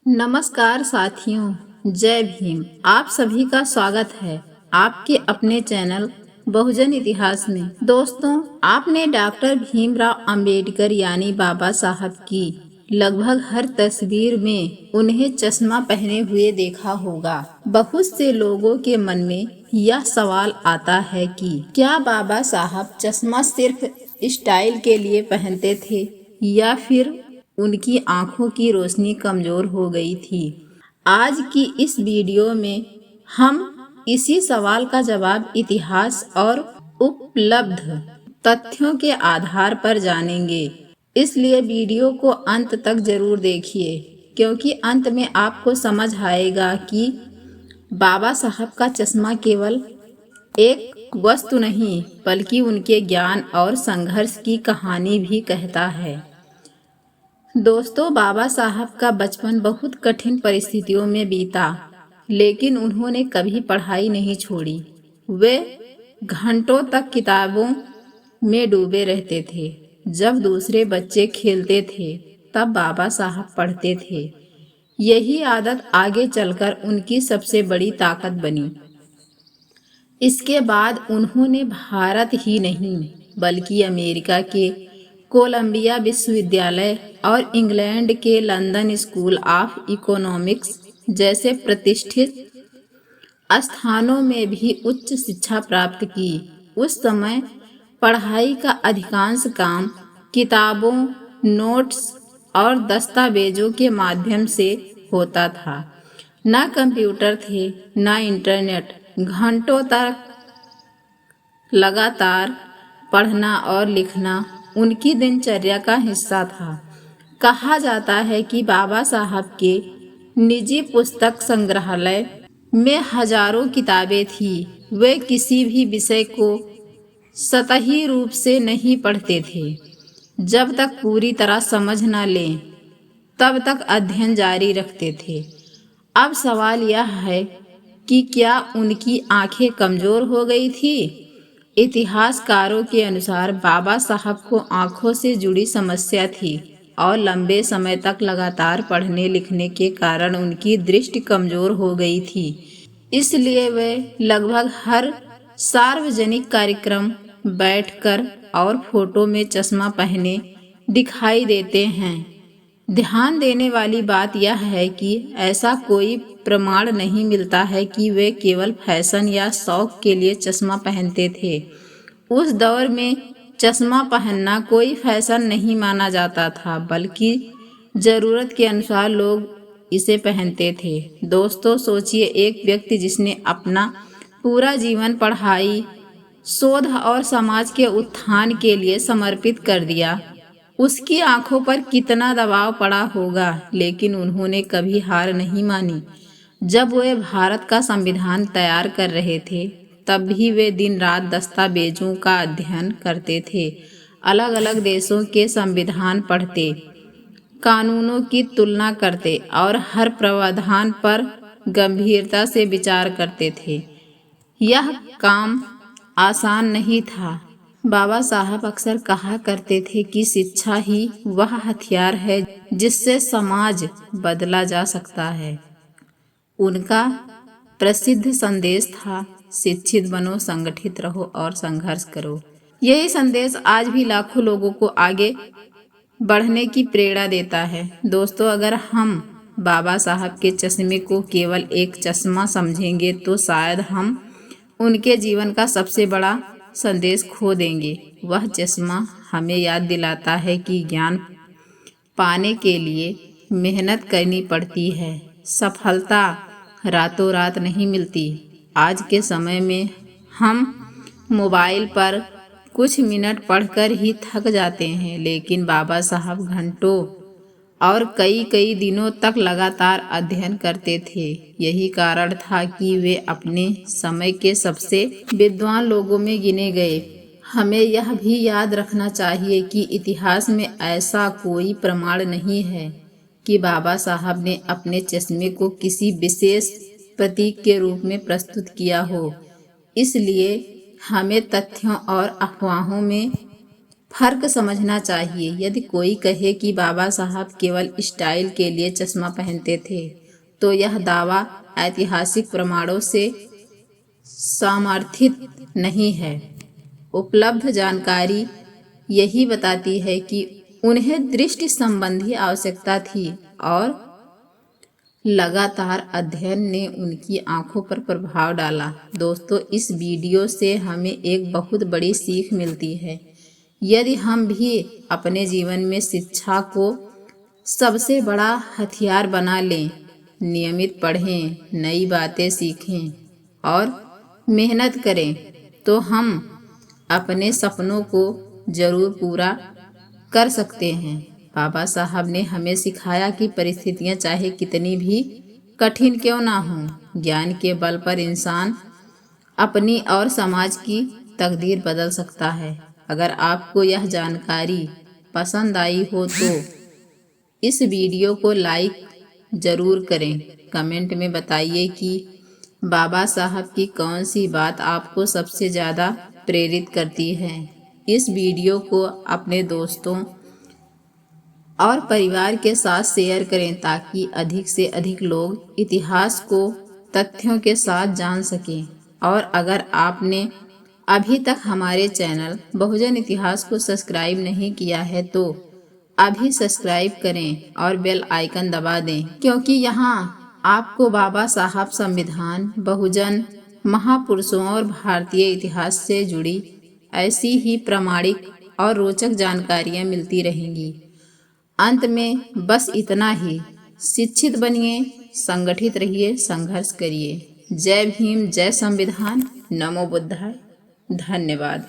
नमस्कार साथियों, जय भीम। आप सभी का स्वागत है आपके अपने चैनल बहुजन इतिहास में। दोस्तों, आपने डॉक्टर भीमराव अंबेडकर यानी बाबा साहब की लगभग हर तस्वीर में उन्हें चश्मा पहने हुए देखा होगा। बहुत से लोगों के मन में यह सवाल आता है कि क्या बाबा साहब चश्मा सिर्फ स्टाइल के लिए पहनते थे या फिर उनकी आंखों की रोशनी कमजोर हो गई थी। आज की इस वीडियो में हम इसी सवाल का जवाब इतिहास और उपलब्ध तथ्यों के आधार पर जानेंगे। इसलिए वीडियो को अंत तक जरूर देखिए, क्योंकि अंत में आपको समझ आएगा कि बाबा साहब का चश्मा केवल एक वस्तु नहीं, बल्कि उनके ज्ञान और संघर्ष की कहानी भी कहता है। दोस्तों, बाबा साहब का बचपन बहुत कठिन परिस्थितियों में बीता, लेकिन उन्होंने कभी पढ़ाई नहीं छोड़ी। वे घंटों तक किताबों में डूबे रहते थे। जब दूसरे बच्चे खेलते थे, तब बाबा साहब पढ़ते थे। यही आदत आगे चलकर उनकी सबसे बड़ी ताकत बनी। इसके बाद उन्होंने भारत ही नहीं, बल्कि अमेरिका के कोलंबिया विश्वविद्यालय और इंग्लैंड के लंदन स्कूल ऑफ इकोनॉमिक्स जैसे प्रतिष्ठित स्थानों में भी उच्च शिक्षा प्राप्त की। उस समय पढ़ाई का अधिकांश काम किताबों, नोट्स और दस्तावेजों के माध्यम से होता था। न कंप्यूटर थे, न इंटरनेट। घंटों तक लगातार पढ़ना और लिखना उनकी दिनचर्या का हिस्सा था। कहा जाता है कि बाबा साहब के निजी पुस्तक संग्रहालय में हजारों किताबें थीं। वे किसी भी विषय को सतही रूप से नहीं पढ़ते थे। जब तक पूरी तरह समझ न लें, तब तक अध्ययन जारी रखते थे। अब सवाल यह है कि क्या उनकी आंखें कमजोर हो गई थी? इतिहासकारों के अनुसार बाबा साहब को आंखों से जुड़ी समस्या थी और लंबे समय तक लगातार पढ़ने लिखने के कारण उनकी दृष्टि कमजोर हो गई थी। इसलिए वे लगभग हर सार्वजनिक कार्यक्रम बैठकर और फोटो में चश्मा पहने दिखाई देते हैं। ध्यान देने वाली बात यह है कि ऐसा कोई प्रमाण नहीं मिलता है कि वे केवल फैशन या शौक के लिए चश्मा पहनते थे। उस दौर में चश्मा पहनना कोई फैशन नहीं माना जाता था, बल्कि जरूरत के अनुसार लोग इसे पहनते थे। दोस्तों, सोचिए, एक व्यक्ति जिसने अपना पूरा जीवन पढ़ाई, शोध और समाज के उत्थान के लिए समर्पित कर दिया, उसकी आंखों पर कितना दबाव पड़ा होगा। लेकिन उन्होंने कभी हार नहीं मानी। जब वे भारत का संविधान तैयार कर रहे थे, तब भी वे दिन रात दस्तावेजों का अध्ययन करते थे। अलग अलग देशों के संविधान पढ़ते, कानूनों की तुलना करते और हर प्रावधान पर गंभीरता से विचार करते थे। यह काम आसान नहीं था। बाबा साहब अक्सर कहा करते थे कि शिक्षा ही वह हथियार है जिससे समाज बदला जा सकता है। उनका प्रसिद्ध संदेश था, शिक्षित बनो, संगठित रहो और संघर्ष करो। यही संदेश आज भी लाखों लोगों को आगे बढ़ने की प्रेरणा देता है। दोस्तों, अगर हम बाबा साहब के चश्मे को केवल एक चश्मा समझेंगे तो शायद हम उनके जीवन का सबसे बड़ा संदेश खो देंगे। वह चश्मा हमें याद दिलाता है कि ज्ञान पाने के लिए मेहनत करनी पड़ती है। सफलता रातों रात नहीं मिलती। आज के समय में हम मोबाइल पर कुछ मिनट पढ़कर ही थक जाते हैं, लेकिन बाबा साहब घंटों और कई दिनों तक लगातार अध्ययन करते थे। यही कारण था कि वे अपने समय के सबसे विद्वान लोगों में गिने गए। हमें यह भी याद रखना चाहिए कि इतिहास में ऐसा कोई प्रमाण नहीं है कि बाबा साहब ने अपने चश्मे को किसी विशेष प्रतीक के रूप में प्रस्तुत किया हो। इसलिए हमें तथ्यों और अफवाहों में फर्क समझना चाहिए। यदि कोई कहे कि बाबा साहब केवल स्टाइल के लिए चश्मा पहनते थे, तो यह दावा ऐतिहासिक प्रमाणों से समर्थित नहीं है। उपलब्ध जानकारी यही बताती है कि उन्हें दृष्टि संबंधी आवश्यकता थी और लगातार अध्ययन ने उनकी आंखों पर प्रभाव डाला। दोस्तों, इस वीडियो से हमें एक बहुत बड़ी सीख मिलती है। यदि हम भी अपने जीवन में शिक्षा को सबसे बड़ा हथियार बना लें, नियमित पढ़ें, नई बातें सीखें और मेहनत करें, तो हम अपने सपनों को जरूर पूरा कर सकते हैं। बाबा साहब ने हमें सिखाया कि परिस्थितियां चाहे कितनी भी कठिन क्यों ना हों, ज्ञान के बल पर इंसान अपनी और समाज की तकदीर बदल सकता है। अगर आपको यह जानकारी पसंद आई हो तो इस वीडियो को लाइक ज़रूर करें। कमेंट में बताइए कि बाबा साहब की कौन सी बात आपको सबसे ज़्यादा प्रेरित करती है। इस वीडियो को अपने दोस्तों और परिवार के साथ शेयर करें ताकि अधिक से अधिक लोग इतिहास को तथ्यों के साथ जान सकें। और अगर आपने अभी तक हमारे चैनल बहुजन इतिहास को सब्सक्राइब नहीं किया है तो अभी सब्सक्राइब करें और बेल आइकन दबा दें, क्योंकि यहाँ आपको बाबा साहब, संविधान, बहुजन, महापुरुषों और भारतीय इतिहास से जुड़ी ऐसी ही प्रामाणिक और रोचक जानकारियाँ मिलती रहेंगी। अंत में बस इतना ही, शिक्षित बनिए, संगठित रहिए, संघर्ष करिए। जय भीम, जय संविधान, नमो बुद्धाय, धन्यवाद।